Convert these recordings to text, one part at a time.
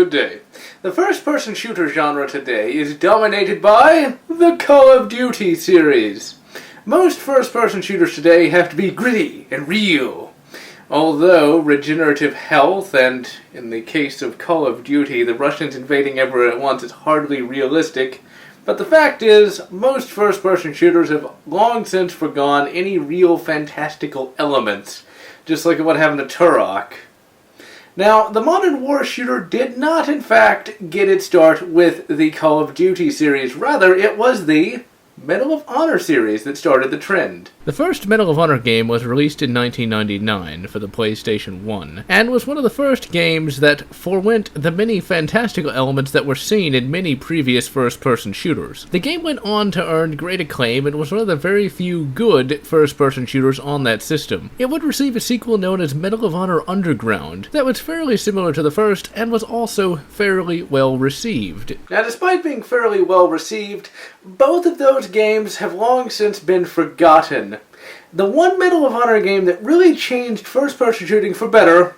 Good day. The first-person shooter genre today is dominated by the Call of Duty series. Most first-person shooters today have to be gritty and real. Although regenerative health, and in the case of Call of Duty, the Russians invading everywhere at once is hardly realistic, but the fact is, most first-person shooters have long since forgone any real fantastical elements, just like what happened to Turok. Now, the modern war shooter did not, in fact, get its start with the Call of Duty series. Rather, it was the Medal of Honor series that started the trend. The first Medal of Honor game was released in 1999 for the PlayStation 1, and was one of the first games that forewent the many fantastical elements that were seen in many previous first-person shooters. The game went on to earn great acclaim and was one of the very few good first-person shooters on that system. It would receive a sequel known as Medal of Honor Underground that was fairly similar to the first and was also fairly well received. Now, despite being fairly well received, both of those games have long since been forgotten. The one Medal of Honor game that really changed first-person shooting for better,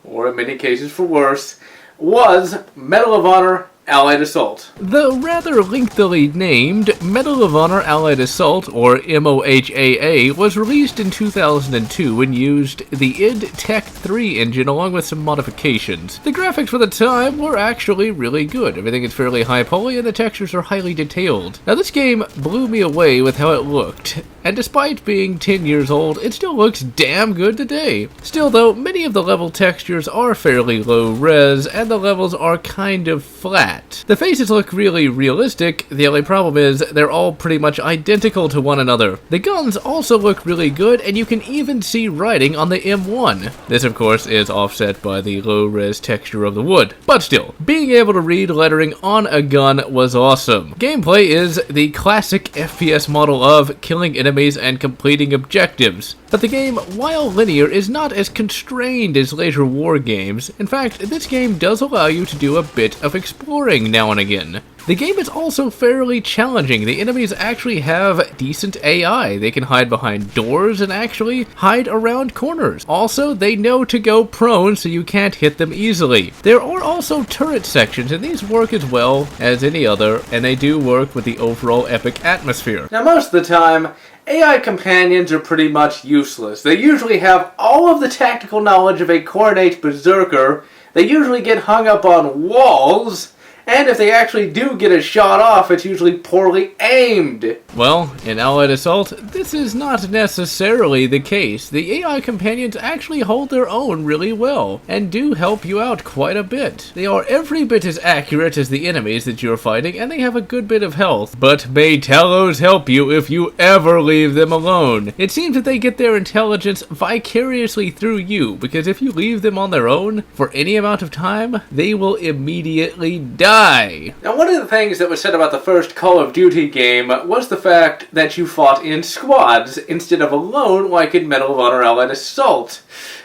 or in many cases for worse, was Medal of Honor Allied Assault. The rather lengthily named Medal of Honor Allied Assault, or MOHAA, was released in 2002 and used the id Tech 3 engine along with some modifications. The graphics for the time were actually really good. Everything is fairly high poly and the textures are highly detailed. Now this game blew me away with how it looked, and despite being 10 years old, it still looks damn good today. Still though, many of the level textures are fairly low res, and the levels are kind of flat. The faces look really realistic, the only problem is they're all pretty much identical to one another. The guns also look really good, and you can even see writing on the M1. This of course is offset by the low-res texture of the wood. But still, being able to read lettering on a gun was awesome. Gameplay is the classic FPS model of killing enemies and completing objectives. But the game, while linear, is not as constrained as later war games. In fact, this game does allow you to do a bit of exploring now and again. The game is also fairly challenging. The enemies actually have decent AI. They can hide behind doors and actually hide around corners. Also, they know to go prone so you can't hit them easily. There are also turret sections, and these work as well as any other, and they do work with the overall epic atmosphere. Now, most of the time, AI companions are pretty much useless. They usually have all of the tactical knowledge of a coordinate berserker. They usually get hung up on walls. And if they actually do get a shot off, it's usually poorly aimed. Well, in Allied Assault, this is not necessarily the case. The AI companions actually hold their own really well, and do help you out quite a bit. They are every bit as accurate as the enemies that you're fighting, and they have a good bit of health. But may Talos help you if you ever leave them alone. It seems that they get their intelligence vicariously through you, because if you leave them on their own for any amount of time, they will immediately die. Now, one of the things that was said about the first Call of Duty game was the fact that you fought in squads instead of alone like in Medal of Honor Allied Assault.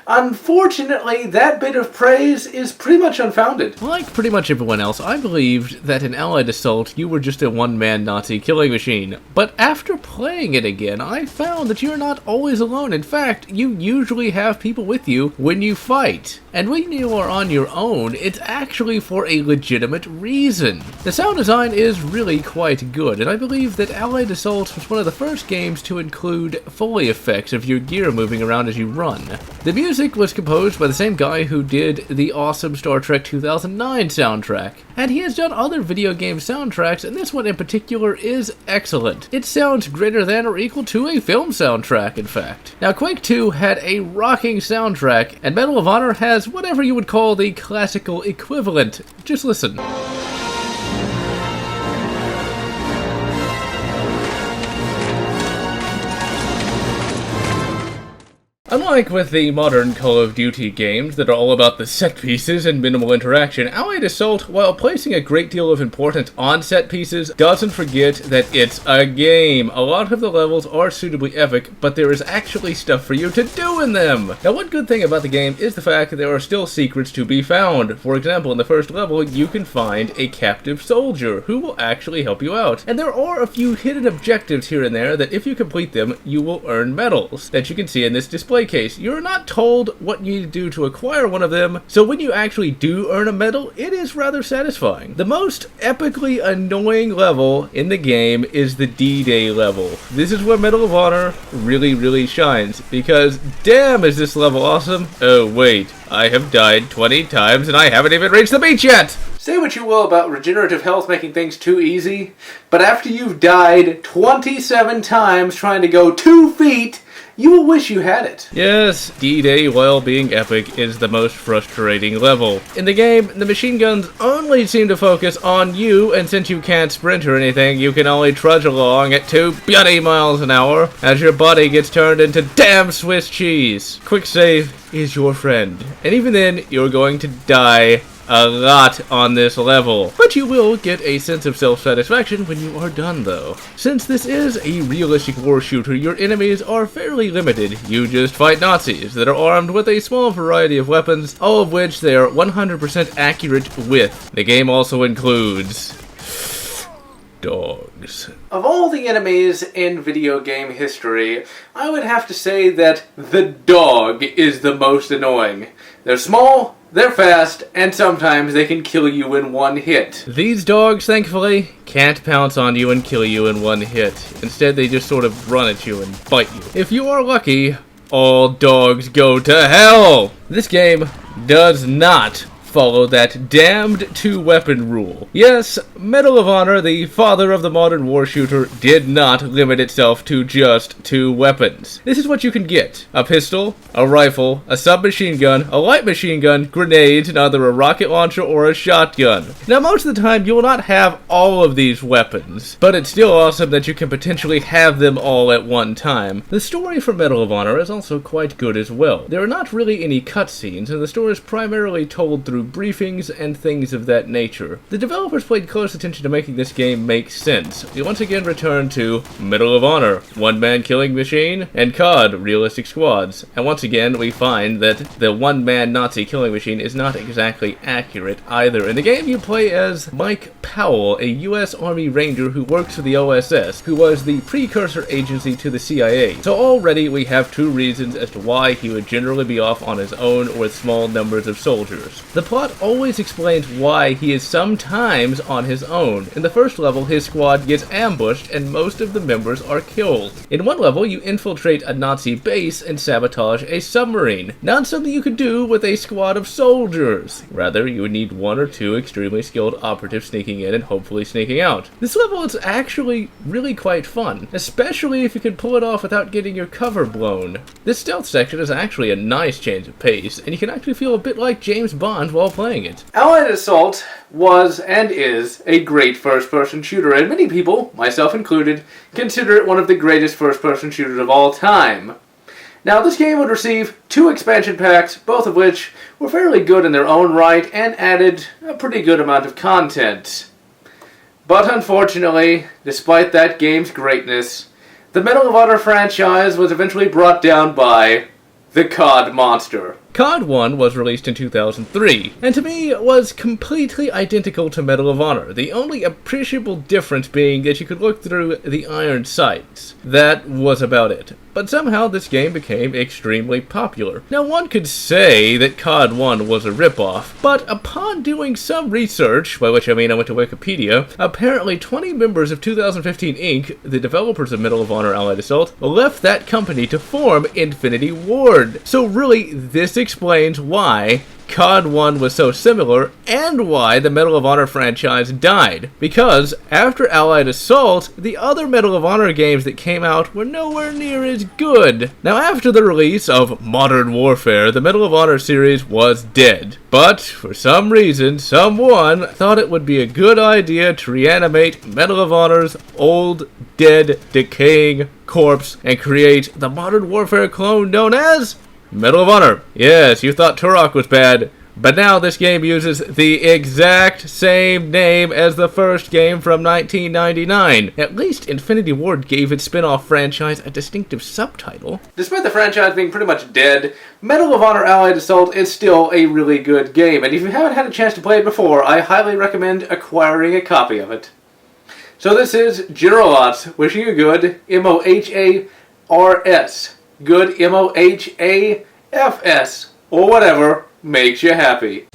Unfortunately, that bit of praise is pretty much unfounded. Like pretty much everyone else, I believed that in Allied Assault you were just a one-man Nazi killing machine. But after playing it again, I found that you're not always alone. In fact, you usually have people with you when you fight. And when you are on your own, it's actually for a legitimate reason. The sound design is really quite good, and I believe that Allied Assault was one of the first games to include Foley effects of your gear moving around as you run. The music was composed by the same guy who did the awesome Star Trek 2009 soundtrack, and he has done other video game soundtracks, and this one in particular is excellent. It sounds greater than or equal to a film soundtrack, in fact. Now, Quake 2 had a rocking soundtrack, and Medal of Honor has whatever you would call the classical equivalent. Just listen. Unlike with the modern Call of Duty games that are all about the set pieces and minimal interaction, Allied Assault, while placing a great deal of importance on set pieces, doesn't forget that it's a game. A lot of the levels are suitably epic, but there is actually stuff for you to do in them. Now, one good thing about the game is the fact that there are still secrets to be found. For example, in the first level, you can find a captive soldier who will actually help you out. And there are a few hidden objectives here and there that if you complete them, you will earn medals that you can see in this display display case. You're not told what you need to do to acquire one of them, so when you actually do earn a medal, it is rather satisfying. The most epically annoying level in the game is the D-Day level. This is where Medal of Honor really shines, because damn is this level awesome. Oh wait, I have died 20 times and I haven't even reached the beach yet! Say what you will about regenerative health making things too easy, but after you've died 27 times trying to go 2 feet, you will wish you had it. Yes, D-Day, while being epic, is the most frustrating level. In the game, the machine guns only seem to focus on you, and since you can't sprint or anything, you can only trudge along at 2 bloody miles an hour as your body gets turned into damn Swiss cheese. Quick save is your friend, and even then, you're going to die a lot on this level, but you will get a sense of self-satisfaction when you are done though. Since this is a realistic war shooter, your enemies are fairly limited. You just fight Nazis that are armed with a small variety of weapons, all of which they are 100% accurate with. The game also includes dogs. Of all the enemies in video game history, I would have to say that the dog is the most annoying. They're small, they're fast, and sometimes they can kill you in one hit. These dogs, thankfully, can't pounce on you and kill you in one hit. Instead, they just sort of run at you and bite you. If you are lucky, all dogs go to hell! This game does not follow that damned 2-weapon rule. Yes, Medal of Honor, the father of the modern war shooter, did not limit itself to just 2 weapons. This is what you can get: a pistol, a rifle, a submachine gun, a light machine gun, grenades, and either a rocket launcher or a shotgun. Now, most of the time, you will not have all of these weapons, but it's still awesome that you can potentially have them all at one time. The story for Medal of Honor is also quite good as well. There are not really any cutscenes, and the story is primarily told through briefings and things of that nature. The developers paid close attention to making this game make sense. We once again return to Medal of Honor, one-man killing machine, and COD, realistic squads. And once again, we find that the one-man Nazi killing machine is not exactly accurate either. In the game, you play as Mike Powell, a U.S. Army Ranger who works for the OSS, who was the precursor agency to the CIA. So already we have 2 reasons as to why he would generally be off on his own or with small numbers of soldiers. The plot always explains why he is sometimes on his own. In the first level, his squad gets ambushed and most of the members are killed. In one level, you infiltrate a Nazi base and sabotage a submarine. Not something you could do with a squad of soldiers. Rather, you would need 1 or 2 extremely skilled operatives sneaking in and hopefully sneaking out. This level is actually really quite fun, especially if you can pull it off without getting your cover blown. This stealth section is actually a nice change of pace, and you can actually feel a bit like James Bond while playing it. Allied Assault was and is a great first-person shooter, and many people, myself included, consider it one of the greatest first-person shooters of all time. Now, this game would receive 2 expansion packs, both of which were fairly good in their own right and added a pretty good amount of content. But unfortunately, despite that game's greatness, the Medal of Honor franchise was eventually brought down by the COD monster. COD 1 was released in 2003, and to me was completely identical to Medal of Honor, the only appreciable difference being that you could look through the iron sights. That was about it. But somehow this game became extremely popular. Now, one could say that COD 1 was a ripoff, but upon doing some research, by which I mean I went to Wikipedia, apparently 20 members of 2015 Inc., the developers of Medal of Honor Allied Assault, left that company to form Infinity Ward. So really, this explains why COD 1 was so similar, and why the Medal of Honor franchise died. Because after Allied Assault, the other Medal of Honor games that came out were nowhere near as good. Now, after the release of Modern Warfare, the Medal of Honor series was dead. But, for some reason, someone thought it would be a good idea to reanimate Medal of Honor's old, dead, decaying corpse and create the Modern Warfare clone known as Medal of Honor. Yes, you thought Turok was bad, but now this game uses the exact same name as the first game from 1999. At least Infinity Ward gave its spin-off franchise a distinctive subtitle. Despite the franchise being pretty much dead, Medal of Honor Allied Assault is still a really good game, and if you haven't had a chance to play it before, I highly recommend acquiring a copy of it. So this is generalotz wishing you good, MOHARS. good MOHAFS, or whatever makes you happy.